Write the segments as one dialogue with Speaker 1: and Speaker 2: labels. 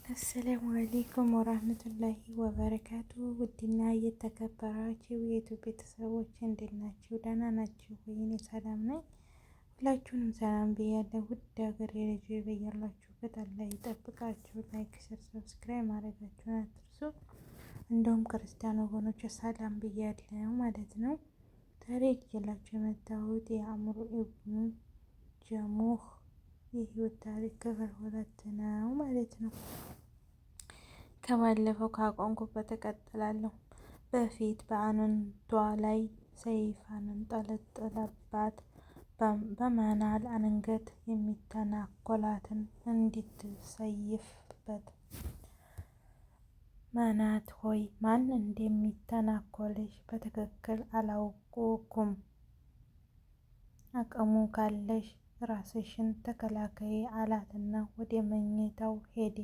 Speaker 1: አሰላሙ አሌይኩም ወራህመቱላሂ ወበረካቱ። ውድና እየተከበራችሁ የዩቱብ ቤተሰቦች እንዴት ናችሁ? ደህና ናችሁ ወይ? እኔ ሰላም ነኝ። ሁላችሁንም ሰላም ብያለሁ። ውድ ሀገሬ ልጆች በያላችሁበት አላህ ይጠብቃችሁ። ላይክ፣ ሸር፣ ሰብስክራይብ ማድረጋችሁን አትርሱ። እንደውም ክርስቲያን ወገኖች ሰላም ብያለሁ ማለት ነው። ዛሬ ይዤላችሁ የመጣሁት የአእምሮ ኢብኑ ጀሙህ የህይወት ታሪክ ክፍል 2 ነው ማለት ነው። ከባለፈው ካቆምኩበት እቀጥላለሁ። በፊት በአንገቷ ላይ ሰይፍ አንጠለጠለባት። በመሃል አንገት የሚተናኮላትን እንድትሰይፍበት። መናት ሆይ ማን እንደሚተናኮልሽ በትክክል አላወቅኩም። አቅሙ ካለሽ ራስሽን ተከላከይ አላትና ወደ መኝታው ሄደ።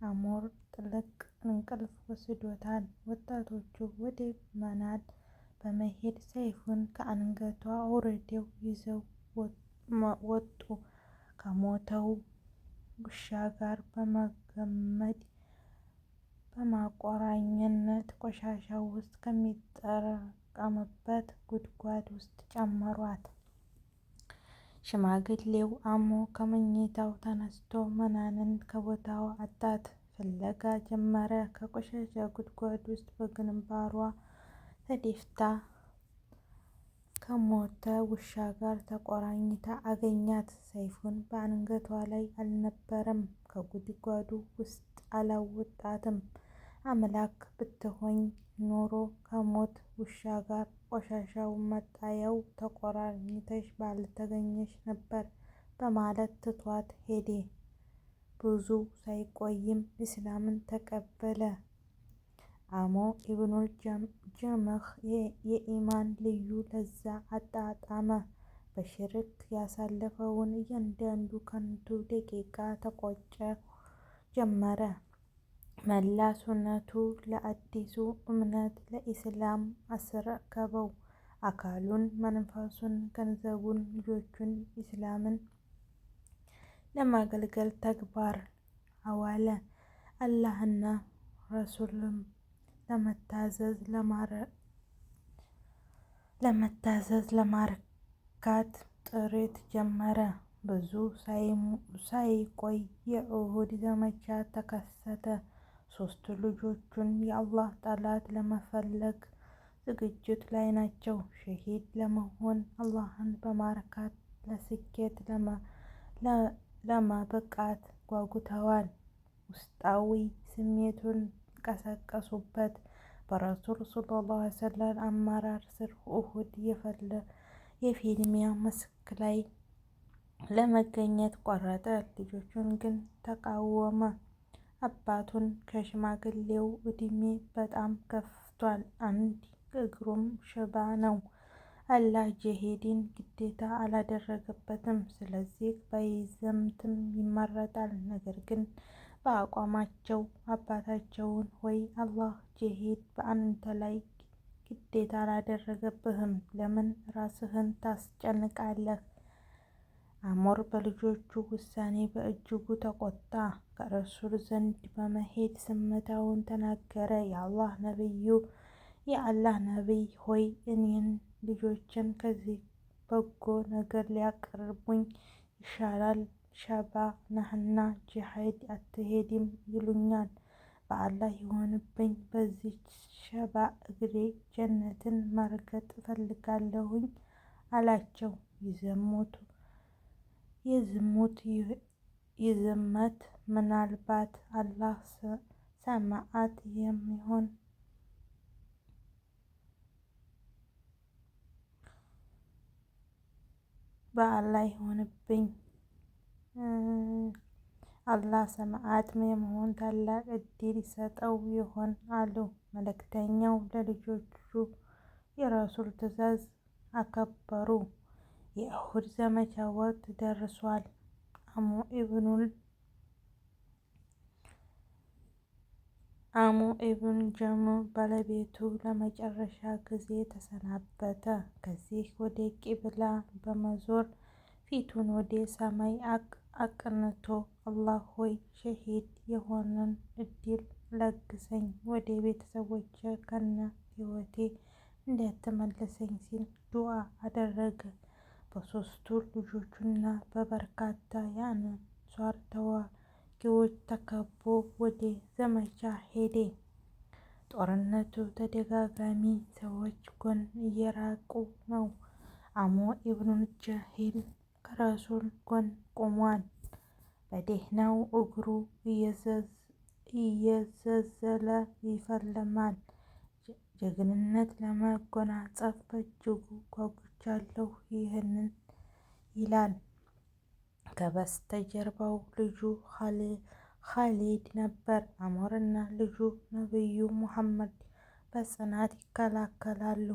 Speaker 1: አሞር ጥልቅ እንቅልፍ ወስዶታል። ወጣቶቹ ወደ መናድ በመሄድ ሰይፉን ከአንገቷ አውርደው ይዘው ወጡ። ከሞተው ውሻ ጋር በመገመድ በማቆራኘት ቆሻሻው ውስጥ ከሚጠራቀምበት ጉድጓድ ውስጥ ጨመሯት። ሽማግሌው አሞ ከመኝታው ተነስቶ መናንን ከቦታው አጣት ፍለጋ ጀመረ። ከቆሻሻ ጉድጓድ ውስጥ በግንባሯ ተደፍታ ከሞተ ውሻ ጋር ተቆራኝታ አገኛት። ሰይፉን በአንገቷ ላይ አልነበረም። ከጉድጓዱ ውስጥ አላወጣትም። አምላክ ብትሆኝ ኖሮ ከሞት ውሻ ጋር ቆሻሻው መጣያው ተቆራኝተሽ ባልተገኘሽ ነበር በማለት ትቷት ሄደ። ብዙ ሳይቆይም እስላምን ተቀበለ። አሞ ኢብኑል ጀሙህ የኢማን ልዩ ለዛ አጣጣመ። በሽርክ ያሳለፈውን እያንዳንዱ ከንቱ ደቂቃ ተቆጨ ጀመረ። መላ ሱነቱ ለአዲሱ እምነት ለኢስላም አስረከበው። አካሉን፣ መንፈሱን፣ ገንዘቡን፣ ልጆቹን ኢስላምን ለማገልገል ተግባር አዋለ። አላህና ረሱሉን ለመታዘዝ ለማርካት ጥረት ጀመረ። ብዙ ሳይቆይ የኡሁድ ዘመቻ ተከሰተ። ሶስቱ ልጆቹን የአላህ ጠላት ለመፈለግ ዝግጅት ላይ ናቸው። ሸሂድ ለመሆን አላህን በማርካት ለስኬት ለመብቃት ጓጉተዋል። ውስጣዊ ስሜቱን ቀሰቀሱበት። በረሱል ሰለላሁ ዐለይሂ ወሰለም አመራር ስር ኡሁድ የፍልሚያ መስክ ላይ ለመገኘት ቆረጠ። ልጆቹን ግን ተቃወመ። አባቱን ከሽማግሌው እድሜ በጣም ገፍቷል። አንድ እግሩም ሽባ ነው። አላህ ጂሃድን ግዴታ አላደረገበትም። ስለዚህ ባይዘምትም ይመረጣል። ነገር ግን በአቋማቸው አባታቸውን ሆይ አላህ ጂሃድ በአንተ ላይ ግዴታ አላደረገብህም፣ ለምን ራስህን ታስጨንቃለህ? አሞር በልጆቹ ውሳኔ በእጅጉ ተቆጣ። ከረሱል ዘንድ በመሄድ ዝምታውን ተናገረ። የአላህ ነቢይ ሆይ እኔን ልጆችን ከዚህ በጎ ነገር ሊያቀርቡኝ ይሻላል። ሸባ ነህና ጂሃድ አትሄድም ይሉኛል። በአላህ ይሁንብኝ በዚች ሸባ እግሬ ጀነትን መርገጥ እፈልጋለሁኝ አላቸው። ይዝመት ምናልባት አላህ ሰማዕት የሚሆን በአላህ ይሁንብኝ አላህ ሰማዕት የመሆን ታላቅ እድል ይሰጠው ይሆን አሉ። መልእክተኛው ለልጆቹ የረሱል ትዕዛዝ አከበሩ። የኡሁድ ዘመቻ ወቅት ደርሷል። አሞ ኢብኑል ጀሙህ ባለቤቱ ለመጨረሻ ጊዜ ተሰናበተ። ከዚያ ወደ ቂብላ በመዞር ፊቱን ወደ ሰማይ አቅንቶ አላህ ሆይ ሸሂድ የሆነን እድል ለግሰኝ፣ ወደ ቤተሰቦቼ ከነ ህይወቴ እንዳትመልሰኝ ሲል ዱዓ አደረገ። በሶስቱ ልጆቹና በበርካታ የአንሷር ተዋጊዎች ተከቦ ወደ ዘመቻ ሄደ። ጦርነቱ ተደጋጋሚ ሰዎች ጎን እየራቁ ነው። አምር ኢብኑል ጃሂል ከረሱል ጎን ቆሟል። በደህናው እግሩ እየዘለለ ይፋለማል። ጀግንነት ለመጎናጸፍ በእጅጉ ጓጉቻለሁ ይላል። ከበስተጀርባው ልጁ ኻሊድ ነበር። አምርና ልጁ ነብዩ ሙሐመድ በጽናት ይከላከላሉ።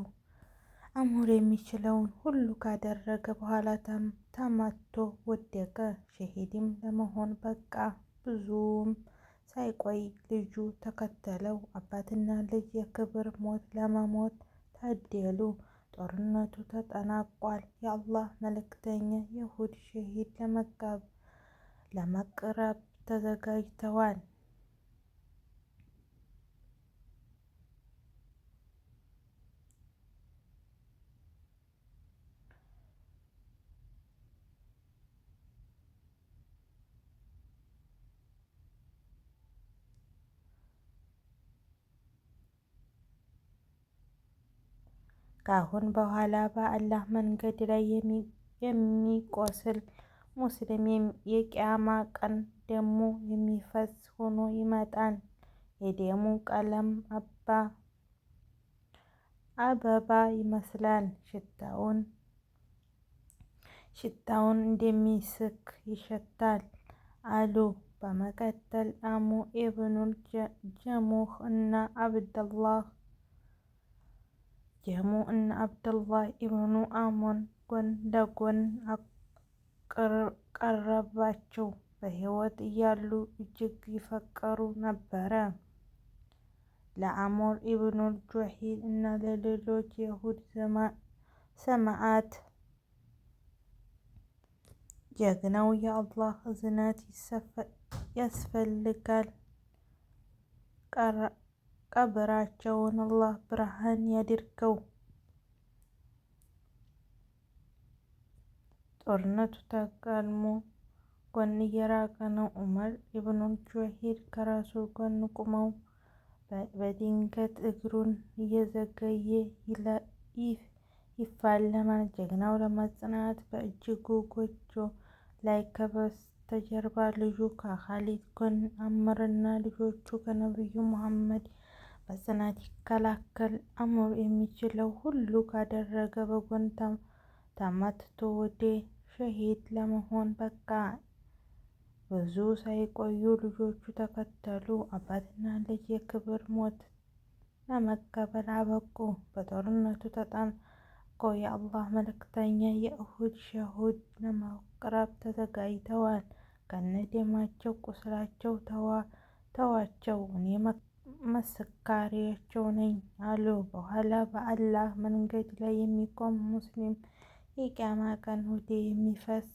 Speaker 1: አምር የሚችለውን ሁሉ ካደረገ በኋላ ተመቶ ወደቀ። ሸሂድም ለመሆን በቃ። ብዙም ሳይቆይ ልጁ ተከተለው። አባትና ልጅ የክብር ሞት ለመሞት ታደሉ። ጦርነቱ ተጠናቋል። የአላህ መልእክተኛ የኡሁድ ሸሂድ ለመቅረብ ተዘጋጅተዋል። ከአሁን በኋላ በአላህ መንገድ ላይ የሚቆስል ሙስሊም የቂያማ ቀን ደሙ የሚፈስ ሆኖ ይመጣል። የደሙ ቀለም አበባ ይመስላል። ሽታውን እንደሚስክ ይሸታል አሉ። በመቀጠል አምር ኢብኑል ጀሙህ እና አብደላህ ኢብኑ አምር ጎን ለጎን ቀረባቸው። በሕይወት እያሉ እጅግ ይፈቀሩ ነበር። ለአምር ኢብኑል ጃሂል እና ለሌሎች የኡሁድ ሰማዕታት ጀግናው የአላህ እዝነት ያስፈልጋል። ቀብራቸውን አላህ ብርሃን ያድርገው። ጦርነቱ ተጋድሞ ጎን እየራቀ ነው። ዑመር ኢብኑል ጃሂል ከረሱል ጎን ቆመው በድንገት እግሩን እየዘገየ ይፋለማል። ጀግናው ለመጽናት በእጅጉ ጎጆ ላይ ከበስተጀርባ ልጁ ከኻሊድ ጎን፣ አምርና ልጆቹ ከነብዩ ሙሐመድ በጽናት ይከላከል። አምር የሚችለው ሁሉ ካደረገ በጎን ተመትቶ ወደ ሸሂድ ለመሆን በቃ። ብዙ ሳይቆዩ ልጆቹ ተከተሉ። አባትና ልጅ የክብር ሞት ለመቀበል አበቁ። በጦርነቱ ተጠናቆ የአላህ መልእክተኛ የኡሁድ ሸሂድ ለመቅረብ ተዘጋጅተዋል። ከነ ደማቸው ቁስላቸው ተዋቸው፣ እኔ መስካሪያቸው ነኝ አሉ። በኋላ በአላህ መንገድ ላይ የሚቆም ሙስሊም የቂያማ ቀን ወደ የሚፈስ